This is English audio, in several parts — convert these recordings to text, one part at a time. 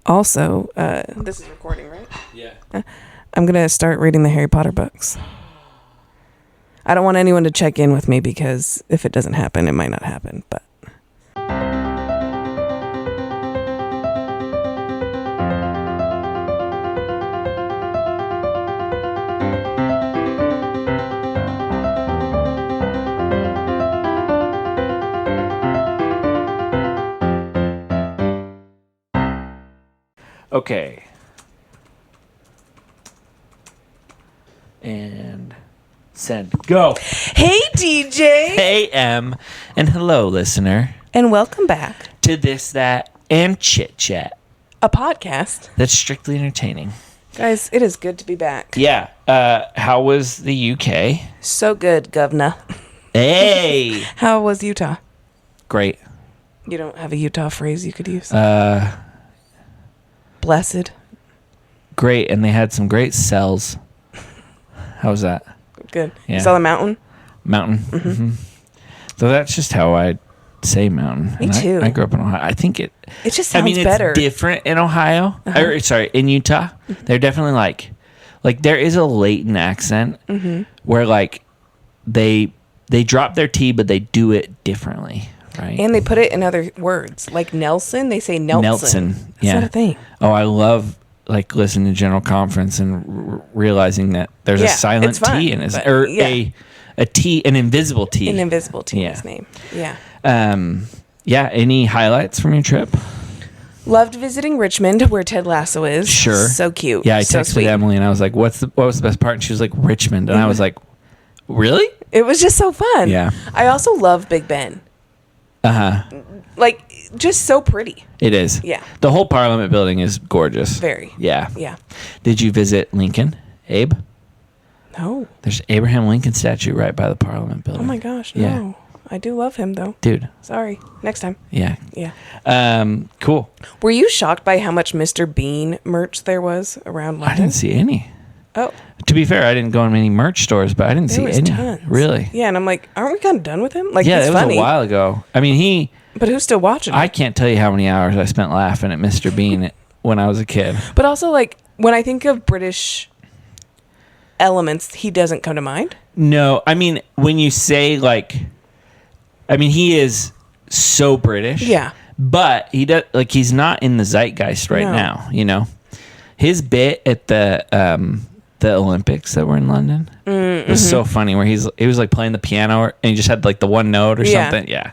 Also, this is recording, right? Yeah. I'm going to start reading the Harry Potter books. I don't want anyone to check in with me because if it doesn't happen, it might not happen, but... Okay. And send. Go. Hey, DJ! Hey, M. And hello, listener. And welcome back to This, That, and Chit Chat. A podcast That's strictly entertaining. Guys, it is good to be back. Yeah. How was the UK? So good, governor. Hey! How was Utah? Great. You don't have a Utah phrase you could use? Blessed. Great. And they had some great cells. How was that? Good. Yeah. You saw the mountain? Mountain. Mm-hmm. So that's just how I say mountain. Me too. I grew up in Ohio. I think it just sounds better. It's different in Ohio. In Utah. They're definitely like there is a latent accent where like they drop their T, but they do it differently. Right. And they put it in other words. Like Nelson, they say Nelson. Nelson. Yeah. That's not a thing. Oh, I love like listening to General Conference and realizing that there's a silent T in his a T, an invisible T. An invisible T in his name. Yeah. Any highlights from your trip? Loved visiting Richmond, where Ted Lasso is. Sure. So cute. Yeah, I so texted sweet. Emily and I was like, what was the best part? And she was like, Richmond. And I was like, really? It was just so fun. Yeah. I also love Big Ben. Like, just so pretty. It is. Yeah. The whole Parliament building is gorgeous. Very. Yeah. Yeah. Did you visit Lincoln, Abe? No. There's Abraham Lincoln statue right by the Parliament building. Oh my gosh, no. Yeah. I do love him, though. Dude. Sorry. Next time. Yeah. Yeah. Cool. Were you shocked by how much Mr. Bean merch there was around London? I didn't see any. Oh. To be fair, I didn't go in many merch stores, but I didn't see any. Tons. Really? Yeah, and I'm like, aren't we kind of done with him? Like, yeah, he's it was funny. a while ago. I mean, But who's still watching him? I can't tell you how many hours I spent laughing at Mr. Bean when I was a kid. But also, like, when I think of British elements, he doesn't come to mind. No, I mean, when you say, he is so British. Yeah. But he does, he's not in the zeitgeist right now, you know? His bit at the Olympics that were in London was so funny, where he was like playing the piano and he just had like the one note or something. Yeah.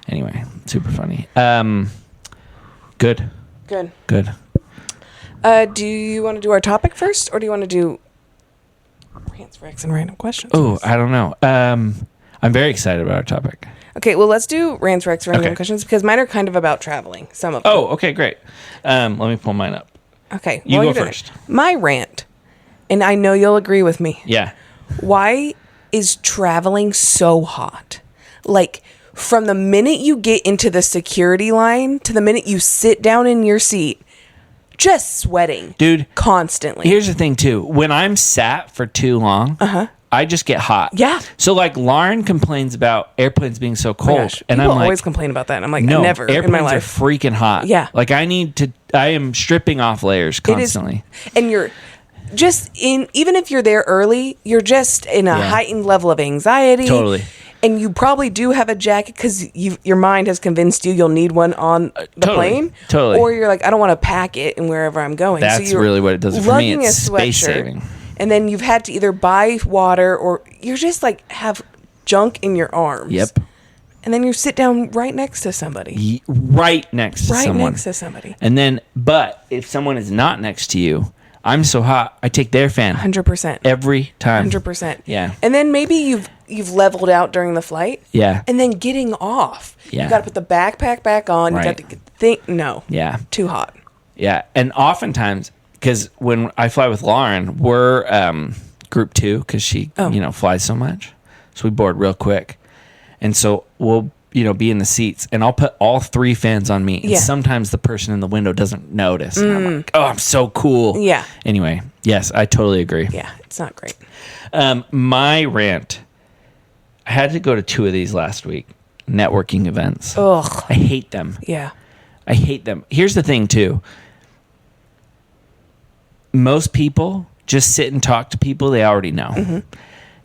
Anyway, super funny. Good. Good. Do you want to do our topic first, or do you want to do rants, Rex, and random questions? Oh, I don't know. I'm very excited about our topic. Okay, well, let's do rants, Rex, and random questions, because mine are kind of about traveling. Some of them. Oh, okay, great. Let me pull mine up. Okay. You go first. My rant, and I know you'll agree with me. Yeah. Why is traveling so hot? Like, from the minute you get into the security line to the minute you sit down in your seat, just sweating. Dude. Constantly. Here's the thing, too. When I'm sat for too long, I just get hot. Yeah. So, Lauren complains about airplanes being so cold. Oh my gosh. And People I'm always complain about that. And I'm like, no, never airplanes in my life. are freaking hot. Yeah. I am stripping off layers constantly. And you're just even if you're there early, you're just in a heightened level of anxiety. Totally. And you probably do have a jacket because your mind has convinced you'll need one on the plane. Totally. Or you're like, I don't want to pack it in wherever I'm going. That's so really what it does for me. It's space saving. And then you've had to either buy water or you're just like have junk in your arms. Yep. And then you sit down right next to somebody. Right next to someone. Right next to somebody. And then, but if someone is not next to you, I'm so hot, I take their fan. 100%. Every time. 100%. Yeah. And then maybe you've leveled out during the flight. Yeah. And then getting off. Yeah. You got to put the backpack back on. Right. You got to think. No. Yeah. Too hot. Yeah. And oftentimes, because when I fly with Lauren, we're group 2 because she, flies so much. So we board real quick. And so we'll, be in the seats and I'll put all 3 fans on me. And sometimes the person in the window doesn't notice. And I'm like, oh, I'm so cool. Yeah. Anyway, yes, I totally agree. Yeah. It's not great. My rant, I had to go to 2 of these last week. Networking events. Ugh. I hate them. Yeah. I hate them. Here's the thing, too. most people just sit and talk to people they already know. Mm-hmm.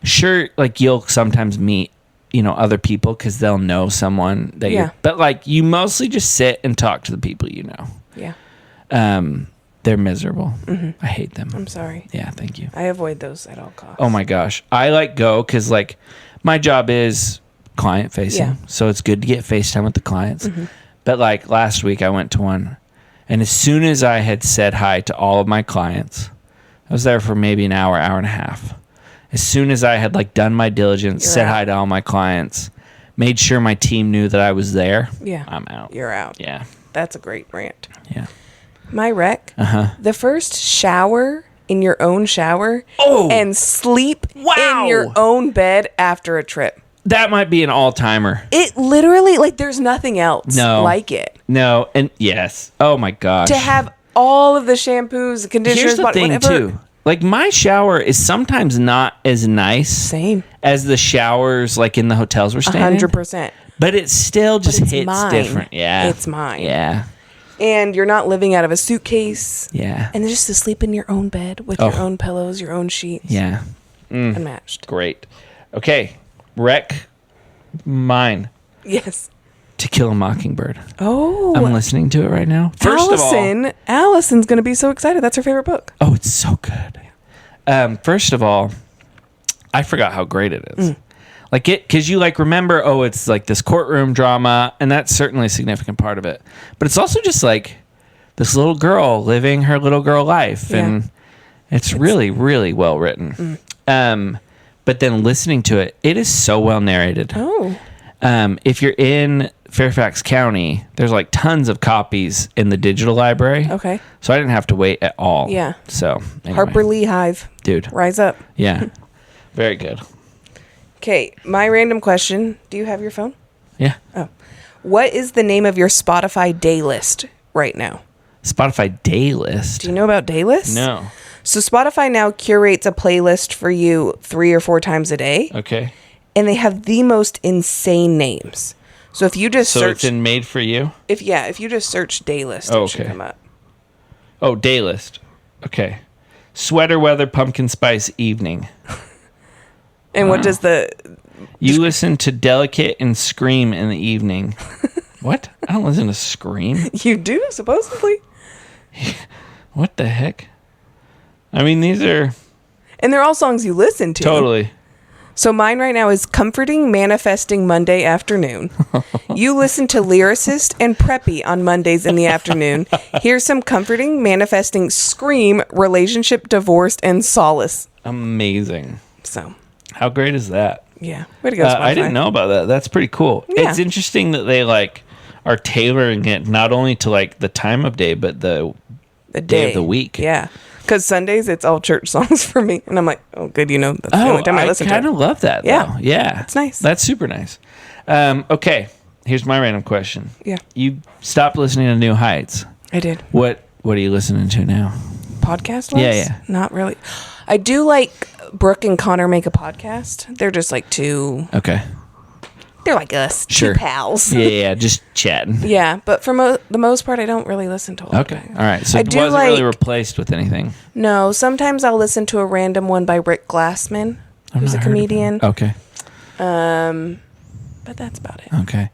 Sure, like you'll sometimes meet, other people because they'll know someone that but like you mostly just sit and talk to the people you know. Yeah. They're miserable. Mm-hmm. I hate them. I'm sorry. Yeah, thank you. I avoid those at all costs. Oh my gosh. I go because like my job is client facing. Yeah. So it's good to get FaceTime with the clients. Mm-hmm. But like last week I went to one, and as soon as I had said hi to all of my clients, I was there for maybe an hour, hour and a half. As soon as I had like done my diligence, said hi to all my clients, made sure my team knew that I was there. Yeah. I'm out. You're out. Yeah. That's a great rant. Yeah. My rec, the first shower in your own shower and sleep in your own bed after a trip. That might be an all-timer. It literally, like, there's nothing else like it. No, and yes. Oh, my gosh. To have all of the shampoos, conditioners, here's the thing, whatever. too. Like, my shower is sometimes not as nice as the showers, like, in the hotels we're staying 100%. But it still just hits mine. different. Yeah. It's mine. Yeah. And you're not living out of a suitcase. Yeah. And just to sleep in your own bed with your own pillows, your own sheets. Yeah. Unmatched. Great. Okay. Wreck mine. Yes. To Kill a Mockingbird. Oh. I'm listening to it right now. Allison's going to be so excited. That's her favorite book. Oh, it's so good. First of all, I forgot how great it is. Like it, because you like remember, it's like this courtroom drama, and that's certainly a significant part of it. But it's also just like this little girl living her little girl life, and it's really, really well written. But then listening to it, it is so well narrated. Oh. If you're in Fairfax County, there's like tons of copies in the digital library. Okay. So I didn't have to wait at all. Yeah. So anyway. Harper Lee Hive. Dude. Rise up. Yeah. Very good. Okay, my random question. Do you have your phone? Yeah. Oh. What is the name of your Spotify day list right now? Spotify day list? Do you know about day lists? No. So Spotify now curates a playlist for you 3 or 4 times a day. Okay. And they have the most insane names. So if you just search... So it's in made for you? If you just search day list, it should come up. Oh, day list. Okay. Sweater weather pumpkin spice evening. And what does the... You listen to Delicate and Scream in the evening. What? I don't listen to Scream. You do, supposedly. What the heck? I mean, these are... And they're all songs you listen to. Totally. So mine right now is Comforting Manifesting Monday Afternoon. You listen to Lyricist and Preppy on Mondays in the afternoon. Here's some Comforting Manifesting Scream, Relationship, Divorced, and Solace. Amazing. So... How great is that? Yeah. Way to go, Spotify. I didn't know about that. That's pretty cool. Yeah. It's interesting that they like are tailoring it not only to like the time of day, but the day of the week. Yeah. Because Sundays, it's all church songs for me. And I'm like, oh, good, that's the only time I listen to it. I kind of love that, though. Yeah. Yeah. It's nice. That's super nice. Okay. Here's my random question. Yeah. You stopped listening to New Heights. I did. What are you listening to now? Podcast-wise? Yeah. Not really. I do like Brooke and Connor make a podcast. They're just like two... Okay. They're like us. Sure. Two pals. Yeah. Just chatting. Yeah. But for the most part, I don't really listen to a lot. Okay. All right. So it wasn't really replaced with anything. No. Sometimes I'll listen to a random one by Rick Glassman, who's a comedian. Okay. But that's about it. Okay.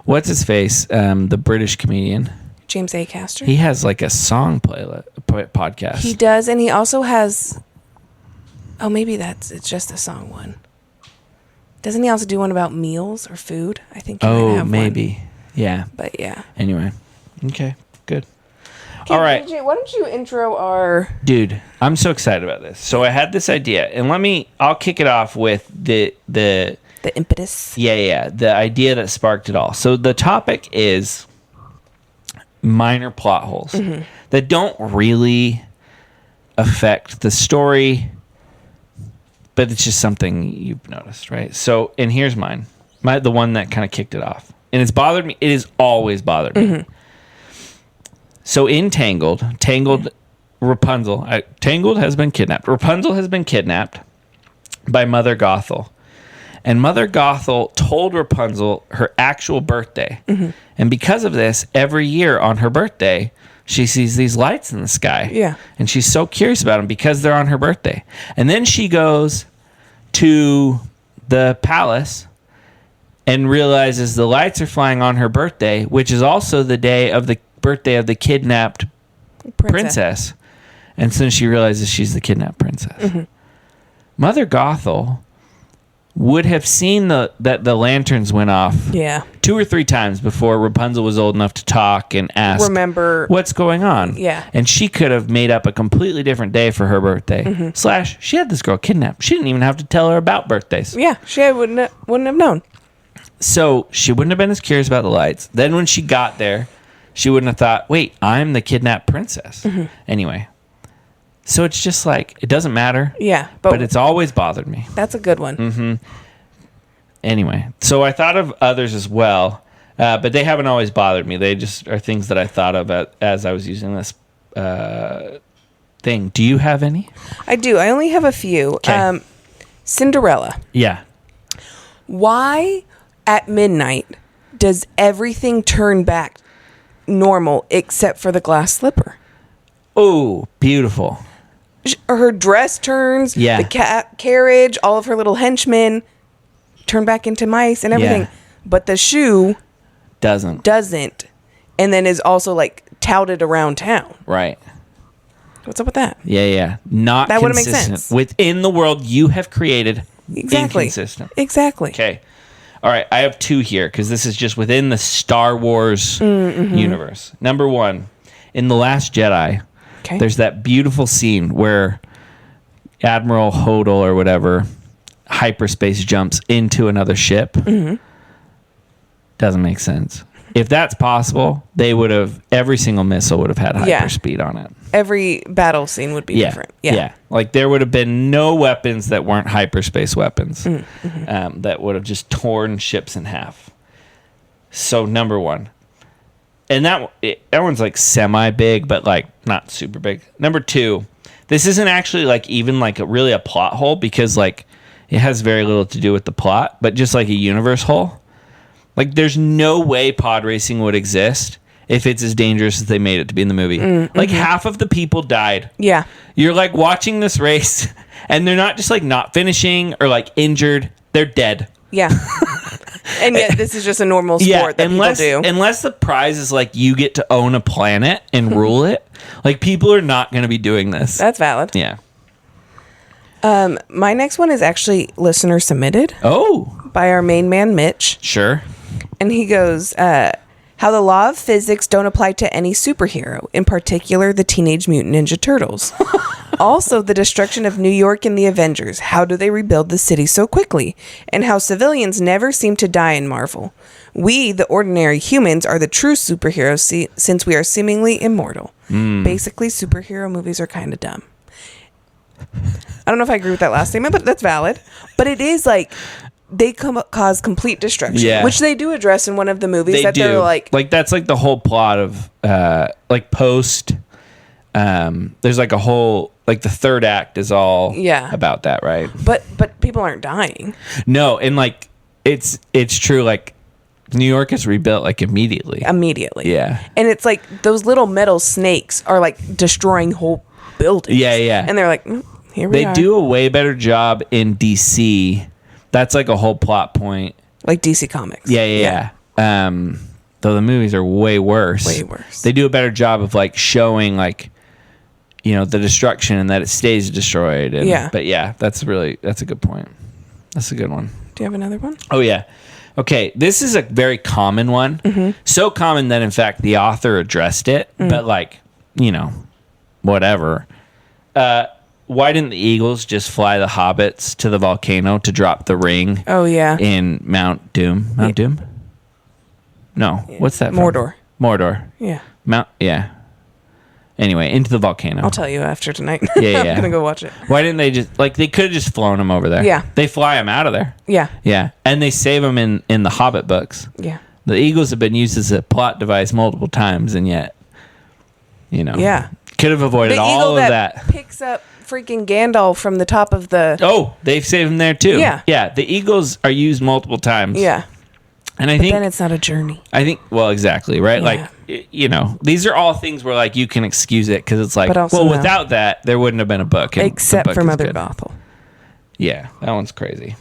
What's his face? The British comedian. James Acaster. He has like a song podcast. He does, and he also has... Oh, maybe it's just a song one. Doesn't he also do one about meals or food? I think he might have maybe. One. Yeah. But yeah. Anyway. Okay. Good. Okay, all right. DJ, why don't you intro our... Dude, I'm so excited about this. So I had this idea, and I'll kick it off with the impetus. Yeah. The idea that sparked it all. So the topic is minor plot holes that don't really affect the story, but it's just something you've noticed, right? So, and here's mine. The one that kind of kicked it off. And it's bothered me. It has always bothered me. So in Tangled, Rapunzel, Tangled has been kidnapped. Rapunzel has been kidnapped by Mother Gothel. And Mother Gothel told Rapunzel her actual birthday. And because of this, every year on her birthday, she sees these lights in the sky. Yeah. And she's so curious about them because they're on her birthday. And then she goes to the palace and realizes the lights are flying on her birthday, which is also the day of the birthday of the kidnapped princess. And so she realizes she's the kidnapped princess. Mm-hmm. Mother Gothel would have seen that the lanterns went off 2 or 3 times before Rapunzel was old enough to talk and ask, remember what's going on? Yeah. And she could have made up a completely different day for her birthday. / she had this girl kidnapped. She didn't even have to tell her about birthdays. Yeah, she wouldn't have known. So she wouldn't have been as curious about the lights. Then when she got there, she wouldn't have thought, wait, I'm the kidnapped princess. Anyway. So it's just like, it doesn't matter. Yeah. But it's always bothered me. That's a good one. Anyway, so I thought of others as well, but they haven't always bothered me. They just are things that I thought of as I was using this thing. Do you have any? I do. I only have a few. Okay. Cinderella. Yeah. Why at midnight does everything turn back normal except for the glass slipper? Oh, beautiful. Her dress turns, Yeah. the carriage, all of her little henchmen turn back into mice and everything. Yeah. But the shoe doesn't. And then is also like touted around town. Right. What's up with that? Yeah. Not that wouldn't make consistent. sense. Within the world you have created. Exactly. Inconsistent. Exactly. Okay. All right. I have 2 here because this is just within the Star Wars universe. Number 1, in The Last Jedi, there's that beautiful scene where Admiral Hodel or whatever hyperspace jumps into another ship. Doesn't make sense. If that's possible, every single missile would have had hyperspeed on it. Every battle scene would be different. Yeah. Like there would have been no weapons that weren't hyperspace weapons that would have just torn ships in half. So number 1. And that one's like semi big, but like not super big. Number 2, this isn't actually like even like really a plot hole because like it has very little to do with the plot, but just like a universe hole. Like there's no way pod racing would exist if it's as dangerous as they made it to be in the movie. Like half of the people died. Yeah. You're like watching this race and they're not just like not finishing or like injured. They're dead. Yeah. And yet this is just a normal sport that people do. Unless the prize is like you get to own a planet and rule it, like people are not going to be doing this. That's valid. Yeah. My next one is actually listener submitted. Oh. By our main man, Mitch. Sure. And he goes, how the law of physics don't apply to any superhero, in particular the Teenage Mutant Ninja Turtles. Also, the destruction of New York in the Avengers. How do they rebuild the city so quickly? And how civilians never seem to die in Marvel. We, the ordinary humans, are the true superheroes since we are seemingly immortal. Basically, superhero movies are kind of dumb. I don't know if I agree with that last statement, but that's valid. But it is like they cause complete destruction, which they do address in one of the movies. They're like that's like the whole plot of like post. There's like a whole like the third act is all about that, right? But people aren't dying. No, and like it's true. Like New York is rebuilt like immediately. Yeah, and it's like those little metal snakes are like destroying whole buildings. Yeah. And they're like, here we are. They do a way better job in DC. That's like a whole plot point. Like DC Comics. Yeah. Though the movies are way worse. They do a better job of like showing like, you know, the destruction and that it stays destroyed. But yeah, that's a good point. That's a good one. Do you have another one? Oh yeah. Okay. This is a very common one. So common that in fact the author addressed it, but like, you know, whatever. Why didn't the Eagles just fly the hobbits to the volcano to drop the ring? Oh, yeah. In Mount Doom. Mount Doom? No. What's that from? Mordor. Yeah. Anyway, into the volcano. I'll tell you after tonight. Yeah. I'm going to go watch it. Why didn't they just, like, they could have just flown them over there. Yeah. They fly them out of there. Yeah. Yeah. And they save them in the Hobbit books. Yeah. The Eagles have been used as a plot device multiple times, and yet, you know. Yeah. Could have avoided all of that. Picks up freaking Gandalf from the top of the... Oh, they've saved him there too. Yeah. Yeah, the Eagles are used multiple times. Yeah. And I But think then it's not a journey. well, exactly, right? Yeah. Like, these are all things where like you can excuse it because it's like, But also well, no. without that, there wouldn't have been a book. And the Except book for is Mother good. Gothel. Yeah, that one's crazy.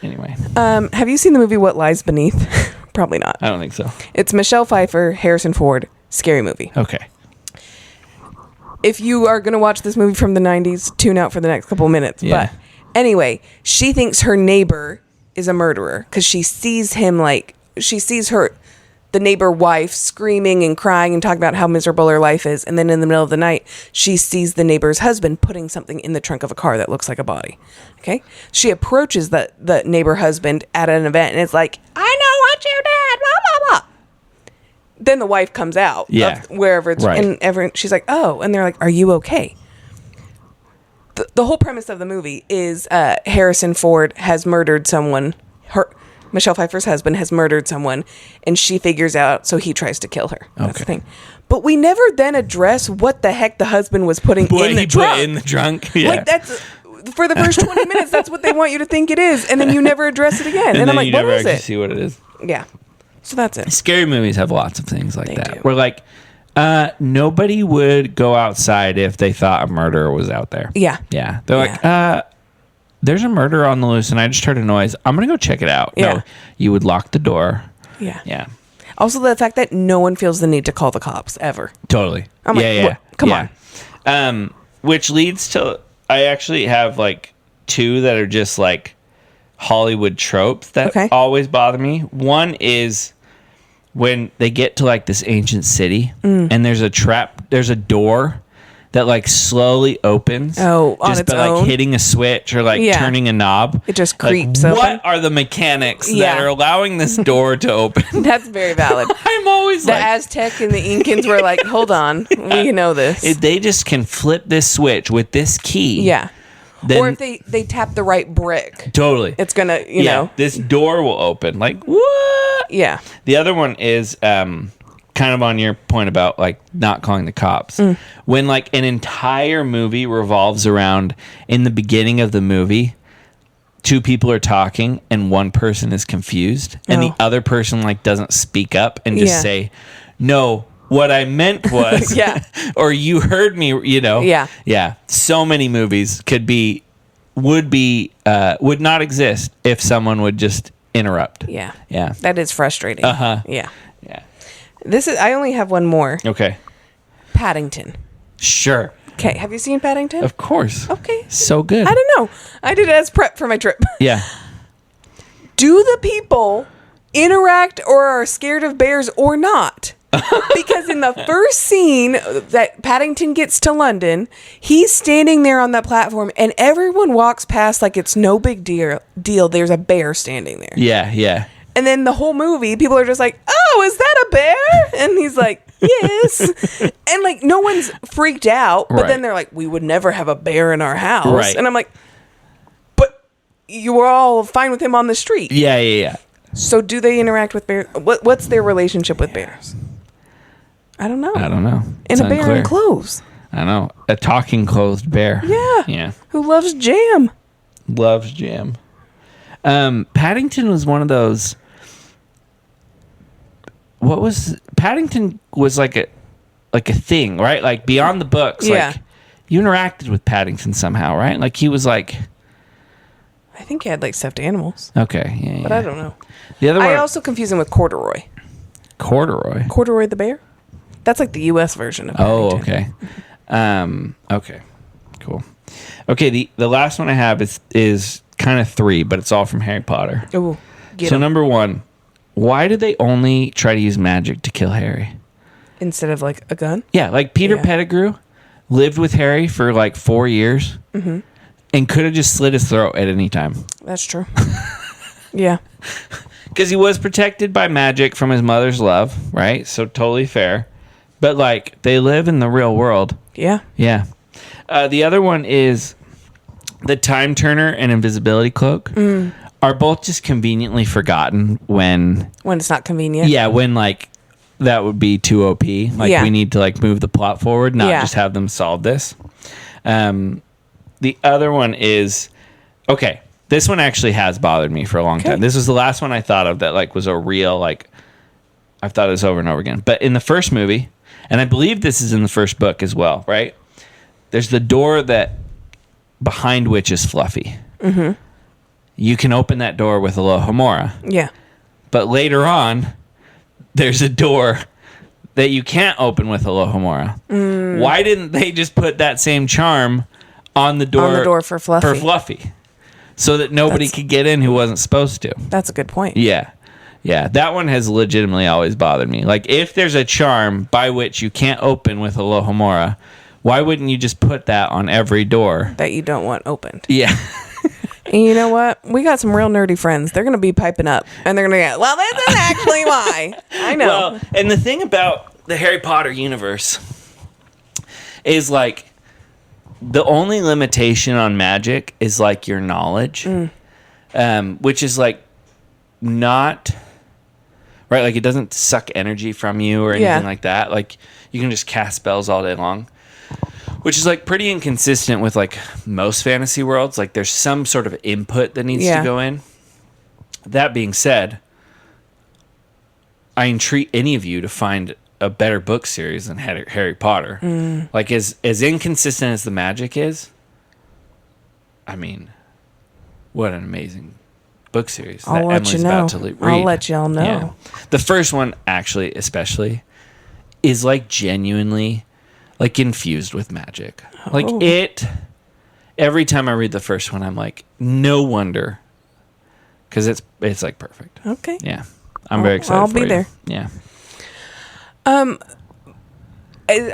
Anyway, Have you seen the movie What Lies Beneath? Probably not. I don't think so. It's Michelle Pfeiffer, Harrison Ford, scary movie. Okay. If you are going to watch this movie from the 90s, tune out for the next couple minutes. Yeah. But anyway, she thinks her neighbor is a murderer because she sees the neighbor wife screaming and crying and talking about how miserable her life is. And then in the middle of the night, she sees the neighbor's husband putting something in the trunk of a car that looks like a body. Okay. She approaches the neighbor husband at an event and it's like, I know what you did, blah, blah, blah. Then the wife comes out of wherever it's, right. and she's like, oh, and they're like, are you okay? The whole premise of the movie is Harrison Ford has murdered someone. Michelle Pfeiffer's husband has murdered someone, and she figures out, so he tries to kill her. That's the thing. But we never then address what the heck the husband was putting in the trunk. Put in the trunk. Yeah. Like that's for the first 20 minutes. That's what they want you to think it is, and then you never address it again. And I'm like, what is it? See what it is. Yeah. So that's it. Scary movies have lots of things like that. do. Where like nobody would go outside if they thought a murderer was out there. Yeah. Yeah. They're like, there's a murderer on the loose and I just heard a noise. I'm going to go check it out. Yeah. No, you would lock the door. Yeah. Yeah. Also, the fact that no one feels the need to call the cops ever. Totally. I'm like, what? Come on. Which leads to, I actually have like two that are just like Hollywood tropes that always bother me. One is when they get to like this ancient city and there's a door that like slowly opens. Oh, on just its by own? like hitting a switch or like turning a knob. It just Like, creeps open. what are the mechanics that are allowing this door to open? That's very valid. I'm always The like, Aztec and the Incans were like, hold on, we know this. if they just can flip this switch with this key. Yeah. Then, Or if they tap the right brick, totally. it's going to, you know. This door will open. Like, what? Yeah. The other one is kind of on your point about like not calling the cops. When like an entire movie revolves around, in the beginning of the movie, two people are talking and one person is confused and the other person like doesn't speak up and just say, no, what I meant was, or you heard me, you know? Yeah. Yeah. So many movies would not exist if someone would just interrupt. Yeah. Yeah. That is frustrating. Uh-huh. Yeah. Yeah. I only have one more. Okay. Paddington. Sure. Okay. Have you seen Paddington? Of course. Okay. So good. I don't know. I did it as prep for my trip. Yeah. Do the people interact or are scared of bears or not? Because in the first scene that Paddington gets to London, he's standing there on that platform and everyone walks past like it's no big deal. There's a bear standing there. Yeah, yeah. And then the whole movie, people are just like, oh, is that a bear? And he's like, yes. And like, no one's freaked out. But then they're like, we would never have a bear in our house. Right. And I'm like, but you were all fine with him on the street. Yeah, yeah, yeah. So do they interact with bears? What's their relationship with bears? I don't know. And And a bear in clothes. I know. A talking clothed bear. Yeah. Yeah. Who loves jam. Loves jam. Paddington was one of those. Paddington was like a thing, right? Like beyond the books. Yeah. Like you interacted with Paddington somehow, right? Like he was like. I think he had like stuffed animals. Okay. Yeah. But I don't know. The other one. I also confuse him with Corduroy. Corduroy. Corduroy the bear? That's like the U.S. version of Paddington. Oh, okay. Okay. Cool. Okay, the last one I have is kind of three, but it's all from Harry Potter. Ooh, so number one, why did they only try to use magic to kill Harry? Instead of like a gun? Yeah, like Peter Pettigrew lived with Harry for like 4 years and could have just slit his throat at any time. That's true. Yeah. Because he was protected by magic from his mother's love, right? So totally fair. But like they live in the real world. Yeah. Yeah. The other one is the Time Turner and Invisibility Cloak are both just conveniently forgotten when it's not convenient. Yeah, when like that would be too OP. Like we need to like move the plot forward, not just have them solve this. The other one is okay. This one actually has bothered me for a long time. This was the last one I thought of that like was a real like. I've thought of this over and over again. But in the first movie, and I believe this is in the first book as well, right? There's the door that behind which is Fluffy. Mm-hmm. You can open that door with Alohomora. Yeah. But later on, there's a door that you can't open with Alohomora. Why didn't they just put that same charm on the door for Fluffy? So that nobody could get in who wasn't supposed to. That's a good point. Yeah. Yeah, that one has legitimately always bothered me. Like, if there's a charm by which you can't open with Alohomora, why wouldn't you just put that on every door? That you don't want opened. Yeah. And you know what? We got some real nerdy friends. They're going to be piping up. And they're going to go, well, this is actually why. I know. Well, and the thing about the Harry Potter universe is, like, the only limitation on magic is, like, your knowledge. Which is, like, not... Right? Like, it doesn't suck energy from you or anything like that. Like, you can just cast spells all day long. Which is, like, pretty inconsistent with, like, most fantasy worlds. Like, there's some sort of input that needs to go in. That being said, I entreat any of you to find a better book series than Harry Potter. Like, as inconsistent as the magic is, I mean, what an amazing book series that Emily's about to read. I'll let y'all know. Yeah. The first one, actually, especially, is, like, genuinely... like infused with magic. Like every time I read the first one, I'm like, no wonder. Because it's like perfect. Okay. Yeah. I'm very excited I'll for be you. there. Yeah.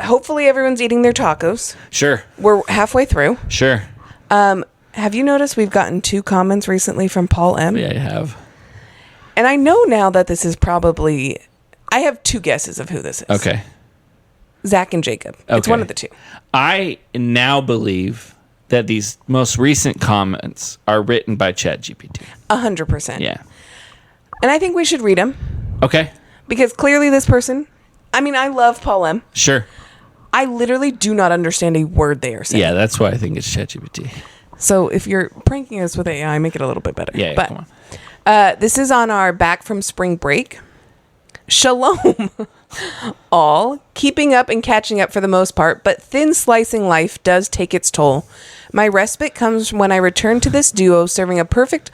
Hopefully everyone's eating their tacos. Sure. We're halfway through. Sure. Have you noticed we've gotten 2 comments recently from Paul M? Yeah, I have. And I know now that this is probably... I have 2 guesses of who this is. Okay. Zach and Jacob. It's one of the 2. I now believe that these most recent comments are written by ChatGPT. 100%. Yeah. And I think we should read them. Okay. Because clearly this person... I mean, I love Paul M. Sure. I literally do not understand a word they are saying. Yeah, that's why I think it's ChatGPT. So if you're pranking us with AI, make it a little bit better. Yeah, but, come on. This is on our back from spring break. Shalom. All keeping up and catching up for the most part, but thin slicing life does take its toll. My respite comes when I return to this duo serving a perfect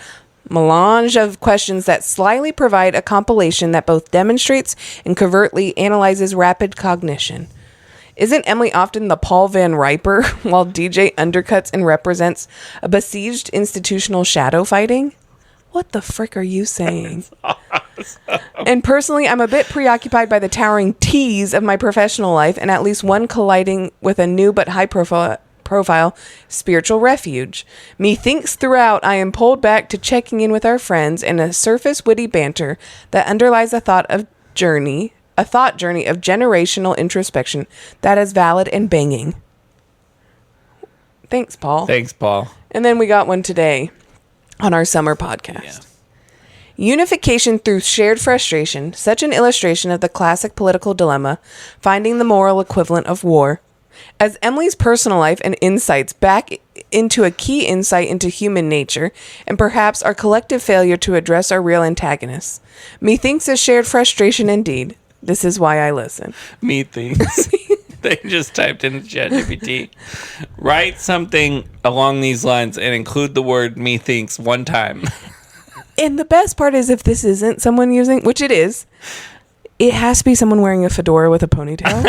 melange of questions that slyly provide a compilation that both demonstrates and covertly analyzes rapid cognition. Isn't Emily often the Paul Van Riper while DJ undercuts and represents a besieged institutional shadow fighting? What the frick are you saying? And personally, I'm a bit preoccupied by the towering T's of my professional life and at least one colliding with a new but high profile spiritual refuge. Methinks throughout I am pulled back to checking in with our friends and a surface witty banter that underlies a thought journey of generational introspection that is valid and banging. Thanks, Paul. Thanks, Paul. And then we got one today on our summer podcast. Yeah. Unification through shared frustration, such an illustration of the classic political dilemma, finding the moral equivalent of war. As Emily's personal life and insights back into a key insight into human nature, and perhaps our collective failure to address our real antagonists. Methinks a shared frustration indeed. This is why I listen. Methinks. They just typed in ChatGPT. Write something along these lines and include the word methinks one time. And the best part is if this isn't someone using, which it is, it has to be someone wearing a fedora with a ponytail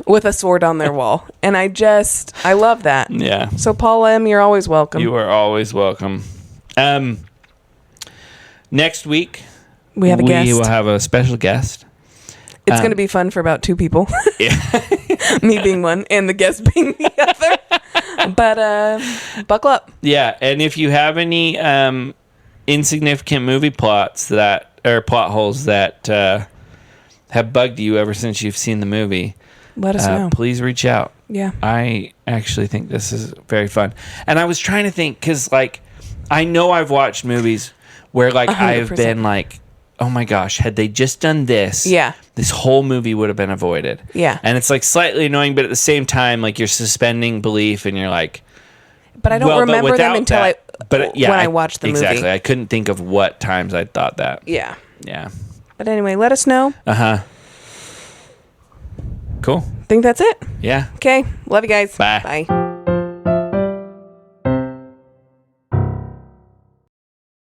with a sword on their wall. And I love that. Yeah. So Paul M., you're always welcome. You are always welcome. Next week, we have a guest. We will have a special guest. It's going to be fun for about 2 people. Yeah. Me being one and the guest being the other. But buckle up. Yeah. And if you have any insignificant movie plots plot holes that have bugged you ever since you've seen the movie, let us know. Please reach out. Yeah. I actually think this is very fun. And I was trying to think, because, like, I know I've watched movies where, like, 100%. I've been like, oh my gosh, had they just done this, this whole movie would have been avoided. Yeah. And it's, like, slightly annoying, but at the same time, like, you're suspending belief and you're like... But I don't remember them until But yeah, when I watched the exactly. movie. I couldn't think of what times I thought that. Yeah. Yeah. But anyway, let us know. Cool. Think that's it. Yeah. Okay. Love you guys. Bye. Bye.